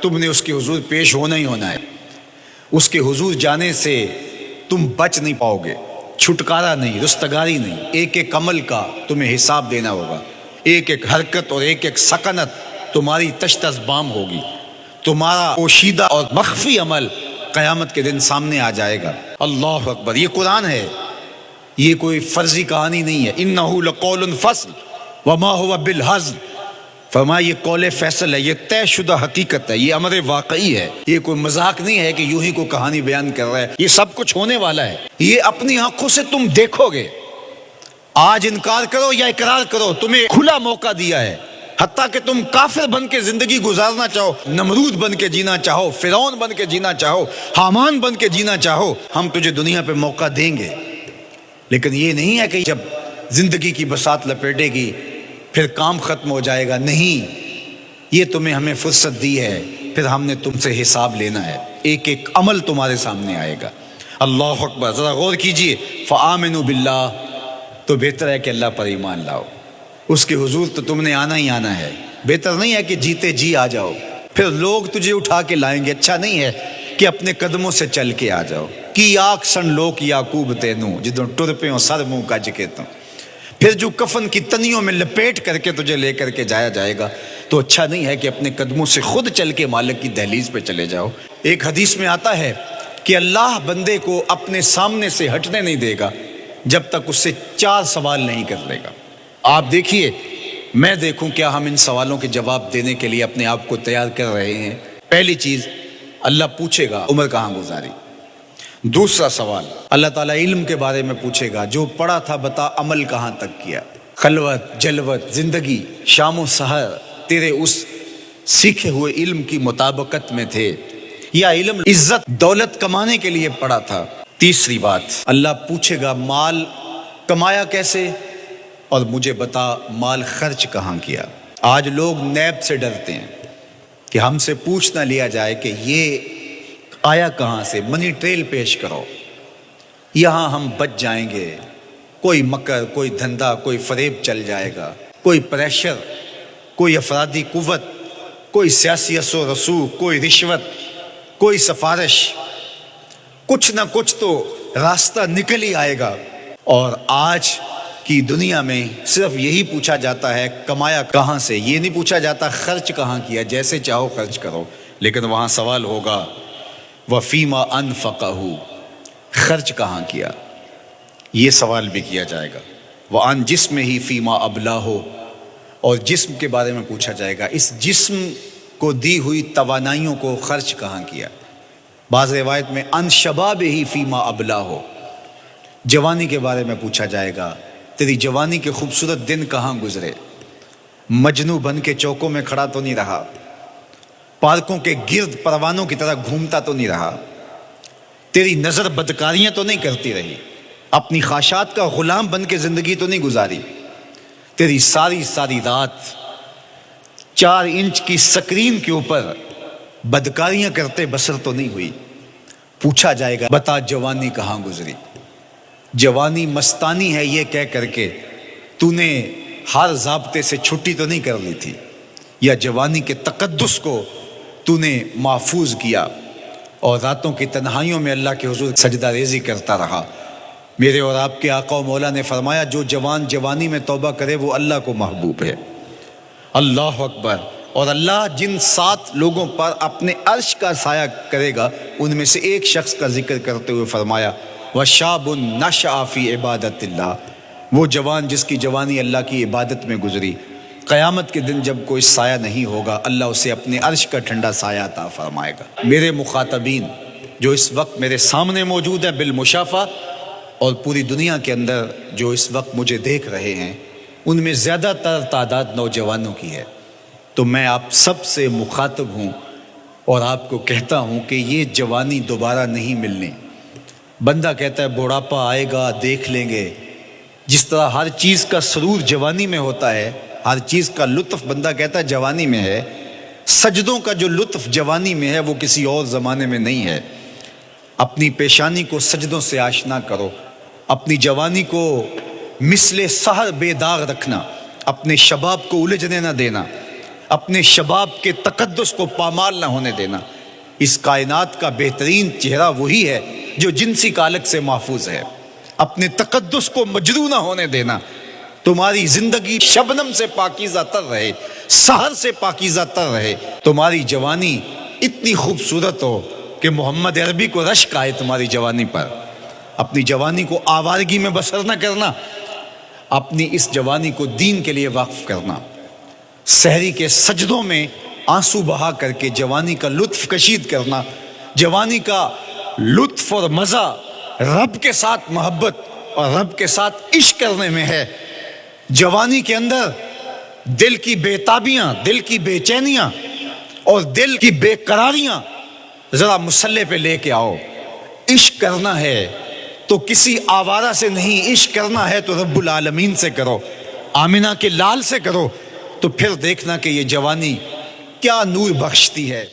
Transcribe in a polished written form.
تم نے اس کے حضور پیش ہونا ہی ہونا ہے. اس کے حضور جانے سے تم بچ نہیں پاؤ گے، چھٹکارا نہیں، رستگاری نہیں. ایک ایک عمل کا تمہیں حساب دینا ہوگا، ایک ایک حرکت اور ایک ایک سکنت تمہاری تشت بام ہوگی. تمہارا پوشیدہ اور مخفی عمل قیامت کے دن سامنے آ جائے گا. اللہ اکبر. یہ قرآن ہے، یہ کوئی فرضی کہانی نہیں ہے. انہ لقول فصل وما هو بالہزل. فرمایا یہ قول فیصل ہے، یہ طے شدہ حقیقت ہے، یہ امر واقعی ہے. یہ کوئی مذاق نہیں ہے کہ یوں ہی کوئی کہانی بیان کر رہا ہے. یہ سب کچھ ہونے والا ہے، یہ اپنی آنکھوں سے تم دیکھو گے. آج انکار کرو یا اقرار کرو، تمہیں کھلا موقع دیا ہے. حتیٰ کہ تم کافر بن کے زندگی گزارنا چاہو، نمرود بن کے جینا چاہو، فرعون بن کے جینا چاہو، حامان بن کے جینا چاہو، ہم تجھے دنیا پہ موقع دیں گے. لیکن یہ نہیں ہے کہ جب زندگی کی بساط لپیٹے گی پھر کام ختم ہو جائے گا. نہیں، یہ تمہیں ہمیں فرصت دی ہے، پھر ہم نے تم سے حساب لینا ہے. ایک ایک عمل تمہارے سامنے آئے گا. اللہ اکبر. ذرا غور کیجئے. فآمنوا باللہ، تو بہتر ہے کہ اللہ پر ایمان لاؤ. اس کے حضور تو تم نے آنا ہی آنا ہے. بہتر نہیں ہے کہ جیتے جی آ جاؤ، پھر لوگ تجھے اٹھا کے لائیں گے. اچھا نہیں ہے کہ اپنے قدموں سے چل کے آ جاؤ. کی آنکھ سن لوک یعقوب تینوں جدوں ٹر پہ سر منہ کج کے تو پھر جو کفن کی تنیوں میں لپیٹ کر کے تجھے لے کر کے جایا جائے گا. تو اچھا نہیں ہے کہ اپنے قدموں سے خود چل کے مالک کی دہلیز پہ چلے جاؤ. ایک حدیث میں آتا ہے کہ اللہ بندے کو اپنے سامنے سے ہٹنے نہیں دے گا جب تک اس سے 4 سوال نہیں کر لے گا. آپ دیکھیے، میں دیکھوں کیا ہم ان سوالوں کے جواب دینے کے لیے اپنے آپ کو تیار کر رہے ہیں. پہلی چیز، اللہ پوچھے گا عمر کہاں گزاری. دوسرا سوال، اللہ تعالیٰ علم کے بارے میں پوچھے گا. جو پڑھا تھا بتا، عمل کہاں تک کیا. خلوت، جلوت، زندگی، شام و سحر تیرے اس سیکھے ہوئے علم کی مطابقت میں تھے یا علم عزت دولت کمانے کے لیے پڑھا تھا. تیسری بات، اللہ پوچھے گا مال کمایا کیسے، اور مجھے بتا مال خرچ کہاں کیا. آج لوگ نیب سے ڈرتے ہیں کہ ہم سے پوچھ نہ لیا جائے کہ یہ آیا کہاں سے. منی ٹریل پیش کرو، یہاں ہم بچ جائیں گے. کوئی مکر، کوئی دھندا، کوئی فریب چل جائے گا، کوئی پریشر، کوئی افرادی قوت، کوئی سیاسی اثر و رسوخ، کوئی رشوت، کوئی سفارش، کچھ نہ کچھ تو راستہ نکل ہی آئے گا. اور آج کی دنیا میں صرف یہی پوچھا جاتا ہے کمایا کہاں سے. یہ نہیں پوچھا جاتا خرچ کہاں کیا. جیسے چاہو خرچ کرو، لیکن وہاں سوال ہوگا وفیما انفقہ، خرچ کہاں کیا. یہ سوال بھی کیا جائے گا. وعن جسم ہی فیما ابلاہ، اور جسم کے بارے میں پوچھا جائے گا اس جسم کو دی ہوئی توانائیوں کو خرچ کہاں کیا. بعض روایت میں ان شباب ہی فیما ابلاہ، جوانی کے بارے میں پوچھا جائے گا تیری جوانی کے خوبصورت دن کہاں گزرے. مجنو بن کے چوکوں میں کھڑا تو نہیں رہا، پارکوں کے گرد پروانوں کی طرح گھومتا تو نہیں رہا، تیری نظر بدکاریاں تو نہیں کرتی رہی، اپنی خواہشات کا غلام بن کے زندگی تو نہیں گزاری، تیری ساری ساری رات 4 انچ کی سکرین کے اوپر بدکاریاں کرتے بسر تو نہیں ہوئی. پوچھا جائے گا بتا جوانی کہاں گزری. جوانی مستانی ہے یہ کہہ کر کے تو نے ہر ضابطے سے چھٹی تو نہیں کر لی تھی، یا جوانی کے تقدس کو تو نے محفوظ کیا اور راتوں کی تنہائیوں میں اللہ کے حضور سجدہ ریزی کرتا رہا. میرے اور آپ کے آقا و مولا نے فرمایا جو جوان جوانی میں توبہ کرے وہ اللہ کو محبوب ہے. اللہ اکبر. اور اللہ جن 7 لوگوں پر اپنے عرش کا سایہ کرے گا ان میں سے ایک شخص کا ذکر کرتے ہوئے فرمایا وَشَابٌ نَشَأَ فِي عِبَادَةِ اللَّهِ، وہ جوان جس کی جوانی اللہ کی عبادت میں گزری. قیامت کے دن جب کوئی سایہ نہیں ہوگا اللہ اسے اپنے عرش کا ٹھنڈا سایہ عطا فرمائے گا. میرے مخاطبین جو اس وقت میرے سامنے موجود ہیں بالمشافہ، اور پوری دنیا کے اندر جو اس وقت مجھے دیکھ رہے ہیں، ان میں زیادہ تر تعداد نوجوانوں کی ہے. تو میں آپ سب سے مخاطب ہوں اور آپ کو کہتا ہوں کہ یہ جوانی دوبارہ نہیں ملنی. بندہ کہتا ہے بڑھاپا آئے گا دیکھ لیں گے. جس طرح ہر چیز کا سرور جوانی میں ہوتا ہے، ہر چیز کا لطف بندہ کہتا ہے جوانی میں ہے، سجدوں کا جو لطف جوانی میں ہے وہ کسی اور زمانے میں نہیں ہے. اپنی پیشانی کو سجدوں سے آشنا کرو، اپنی جوانی کو مثل سحر بے داغ رکھنا، اپنے شباب کو الجھنے نہ دینا، اپنے شباب کے تقدس کو پامال نہ ہونے دینا۔ اس کائنات کا بہترین چہرہ وہی ہے جو جنسی کالک سے محفوظ ہے۔ اپنے تقدس کو مجروح نہ ہونے دینا۔ تمہاری زندگی شبنم سے پاکیزہ تر رہے، سحر سے پاکیزہ تر رہے۔ تمہاری جوانی اتنی خوبصورت ہو کہ محمد عربی کو رشک آئے تمہاری جوانی پر۔ اپنی جوانی کو آوارگی میں بسر نہ کرنا، اپنی اس جوانی کو دین کے لیے وقف کرنا۔ سحری کے سجدوں میں آنسو بہا کر کے جوانی کا لطف کشید کرنا۔ جوانی کا لطف اور مزہ رب کے ساتھ محبت اور رب کے ساتھ عشق کرنے میں ہے۔ جوانی کے اندر دل کی بے تابیاں، دل کی بے چینیاں اور دل کی بے قراریاں ذرا مسلح پہ لے کے آؤ۔ عشق کرنا ہے تو کسی آوارہ سے نہیں، عشق کرنا ہے تو رب العالمین سے کرو، آمنہ کے لال سے کرو، تو پھر دیکھنا کہ یہ جوانی کیا نور بخشتی ہے۔